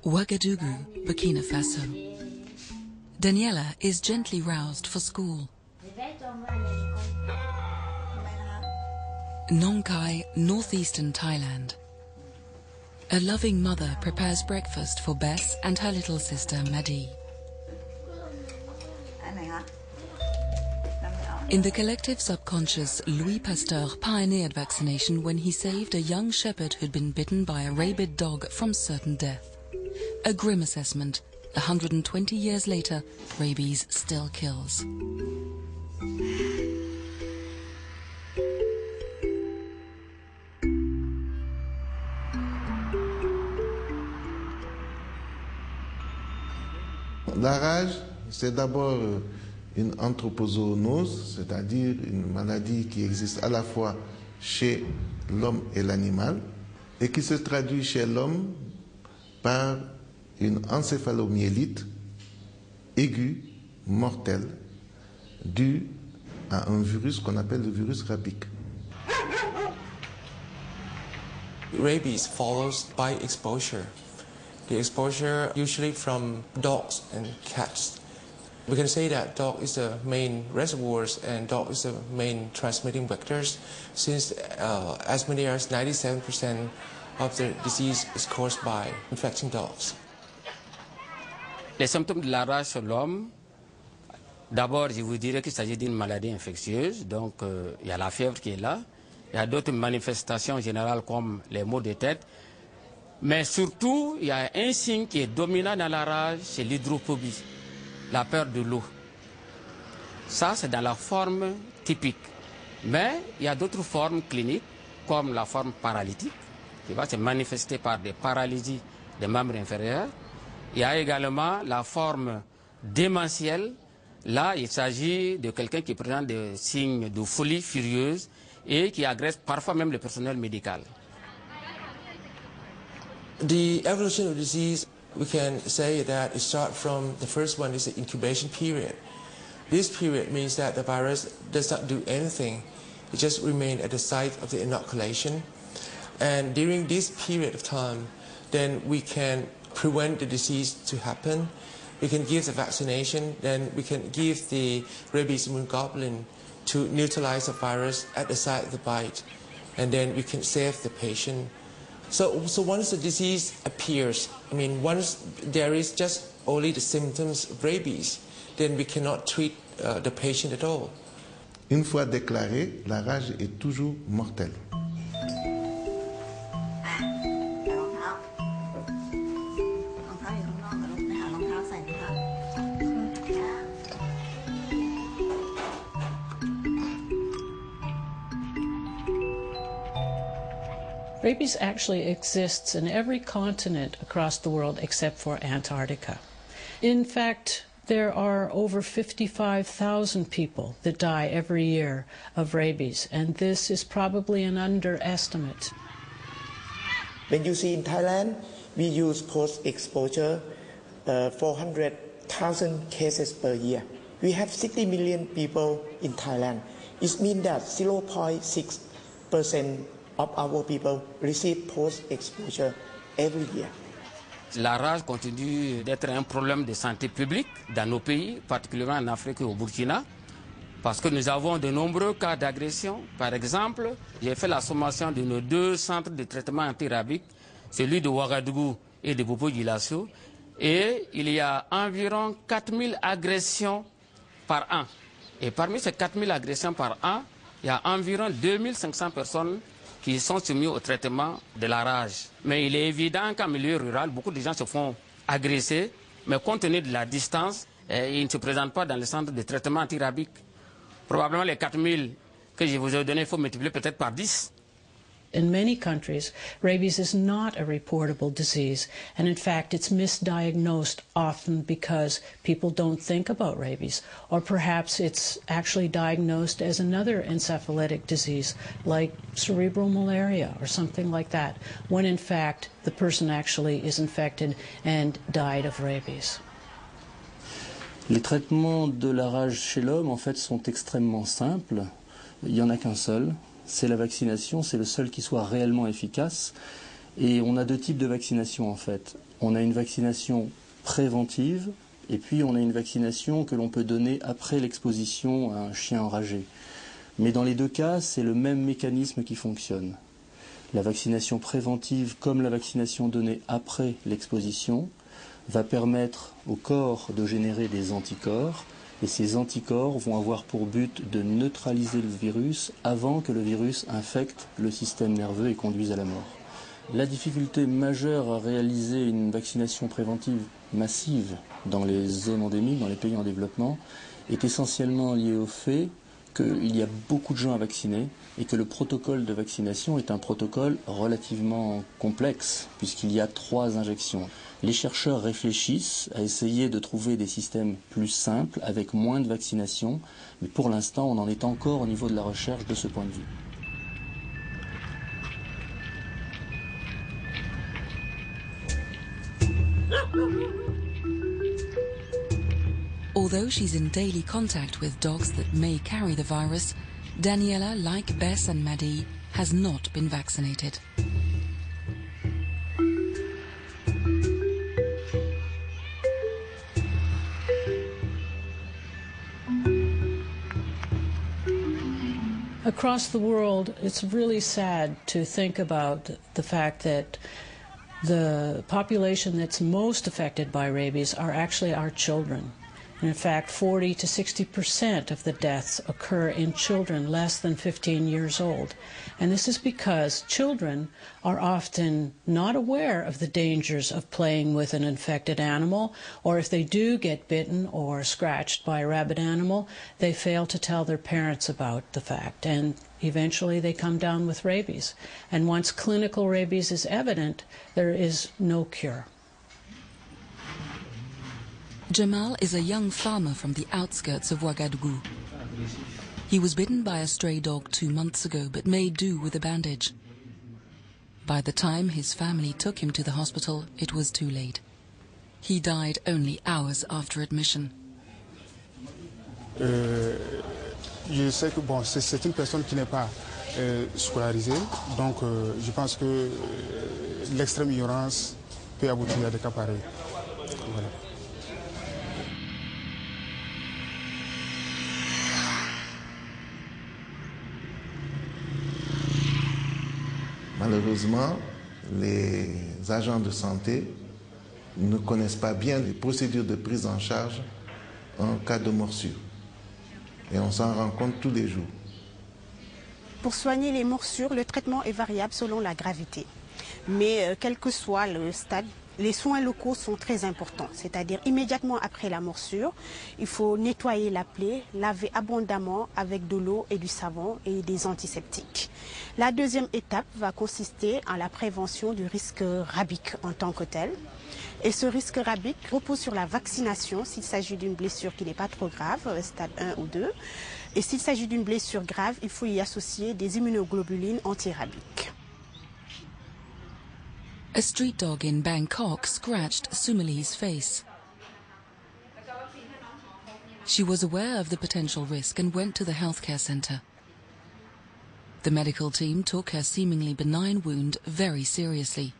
Ouagadougou, Burkina Faso. Daniela is gently roused for school. Nong Khai, northeastern Thailand. A loving mother prepares breakfast for Bess and her little sister Madi. In the collective subconscious, Louis Pasteur pioneered vaccination when he saved a young shepherd who'd been bitten by a rabid dog from certain death. A grim assessment. 120 years later, rabies still kills. La rage, c'est d'abord une anthropozoonose, c'est-à-dire une maladie qui existe à la fois chez l'homme et l'animal et qui se traduit chez l'homme par une encéphalomyélite aiguë, mortelle, due à un virus qu'on appelle le virus rabique. Rabies follows by exposure. The exposure usually from dogs and cats. We can say that dog is the main reservoirs and dog is the main transmitting vectors since as many as 97% of the disease is caused by infecting dogs. Les symptômes de la rage sur l'homme, d'abord je vous dirais qu'il s'agit d'une maladie infectieuse, donc il y a la fièvre qui est là, il y a d'autres manifestations générales comme les maux de tête, mais surtout il y a un signe qui est dominant dans la rage, c'est l'hydrophobie, la peur de l'eau. Ça c'est dans la forme typique, mais il y a d'autres formes cliniques comme la forme paralytique qui va se manifester par des paralysies des membres inférieurs. Il y a également la forme démentielle. Là, il s'agit de quelqu'un qui présente des signes de folie furieuse et qui agresse parfois même le personnel médical. The evolution of disease, we can say that it starts from the first one is the incubation period. This period means that the virus does not do anything. It just remains at the site of the inoculation. And during this period of time, then we can prevent the disease to happen. We can give the vaccination, then we can give the rabies immunoglobulin to neutralize the virus at the site of the bite, and then we can save the patient. So once the disease appears, I mean, once there is just only the symptoms of rabies, then we cannot treat the patient at all. Une fois déclarée, la rage est toujours mortelle. Rabies actually exists in every continent across the world except for Antarctica. In fact, there are over 55,000 people that die every year of rabies, and this is probably an underestimate. When you see in Thailand, we use post-exposure 400,000 cases per year. We have 60 million people in Thailand. It means that 0.6% of our people receive post-exposure every year. La rage continue d'être un problème de santé publique dans nos pays, particulièrement en Afrique et au Burkina, parce que nous avons de nombreux cas d'agression. Par exemple, j'ai fait la sommation de nos deux centres de traitement antirabique, celui de Ouagadougou et de Bobo-Dioulasso, et il y a environ 4000 agressions par an. Et parmi ces 4000 agressions par an, il y a environ 2500 personnes qui sont soumis au traitement de la rage. Mais il est évident qu'en milieu rural, beaucoup de gens se font agresser, mais compte tenu de la distance, ils ne se présentent pas dans le centre de traitement antirabique. Probablement les 4000 que je vous ai donnés, il faut multiplier peut-être par 10. In many countries, rabies is not a reportable disease, and in fact it's misdiagnosed often because people don't think about rabies, or perhaps it's actually diagnosed as another encephalitic disease like cerebral malaria or something like that, when in fact the person actually is infected and died of rabies. Les traitements de la rage chez l'homme en fait sont extrêmement simples, il n'y en a qu'un seul. C'est la vaccination, c'est le seul qui soit réellement efficace. Et on a deux types de vaccination en fait. On a une vaccination préventive et puis on a une vaccination que l'on peut donner après l'exposition à un chien enragé. Mais dans les deux cas, c'est le même mécanisme qui fonctionne. La vaccination préventive, comme la vaccination donnée après l'exposition, va permettre au corps de générer des anticorps et ces anticorps vont avoir pour but de neutraliser le virus avant que le virus infecte le système nerveux et conduise à la mort. La difficulté majeure à réaliser une vaccination préventive massive dans les zones endémiques, dans les pays en développement, est essentiellement liée au fait qu'il y a beaucoup de gens à vacciner et que le protocole de vaccination est un protocole relativement complexe puisqu'il y a 3 injections. Les chercheurs réfléchissent à essayer de trouver des systèmes plus simples avec moins de vaccination, mais pour l'instant on en est encore au niveau de la recherche de ce point de vue. Although she's in daily contact with dogs that may carry the virus, Daniela, like Bess and Maddie, has not been vaccinated. Across the world, it's really sad to think about the fact that the population that's most affected by rabies are actually our children. And in fact, 40 to 60% of the deaths occur in children less than 15 years old. And this is because children are often not aware of the dangers of playing with an infected animal, or if they do get bitten or scratched by a rabid animal, they fail to tell their parents about the fact. And eventually they come down with rabies. And once clinical rabies is evident, there is no cure. Jamal is a young farmer from the outskirts of Ouagadougou. He was bitten by a stray dog 2 months ago, but made do with a bandage. By the time his family took him to the hospital, it was too late. He died only hours after admission. Je sais que bon, c'est une personne qui n'est pas scolarisée, donc je pense que l'extrême ignorance peut aboutir à des cas pareils. Voilà. Malheureusement, les agents de santé ne connaissent pas bien les procédures de prise en charge en cas de morsure. Et on s'en rend compte tous les jours. Pour soigner les morsures, le traitement est variable selon la gravité. Mais quel que soit le stade, les soins locaux sont très importants. C'est-à-dire immédiatement après la morsure, il faut nettoyer la plaie, laver abondamment avec de l'eau et du savon et des antiseptiques. La deuxième étape va consister en la prévention du risque rabique en tant que tel. Et ce risque rabique repose sur la vaccination s'il s'agit d'une blessure qui n'est pas trop grave, stade 1 ou 2. Et s'il s'agit d'une blessure grave, il faut y associer des immunoglobulines antirabiques. A street dog in Bangkok scratched Sumili's face. She was aware of the potential risk and went to the healthcare center. The medical team took her seemingly benign wound very seriously.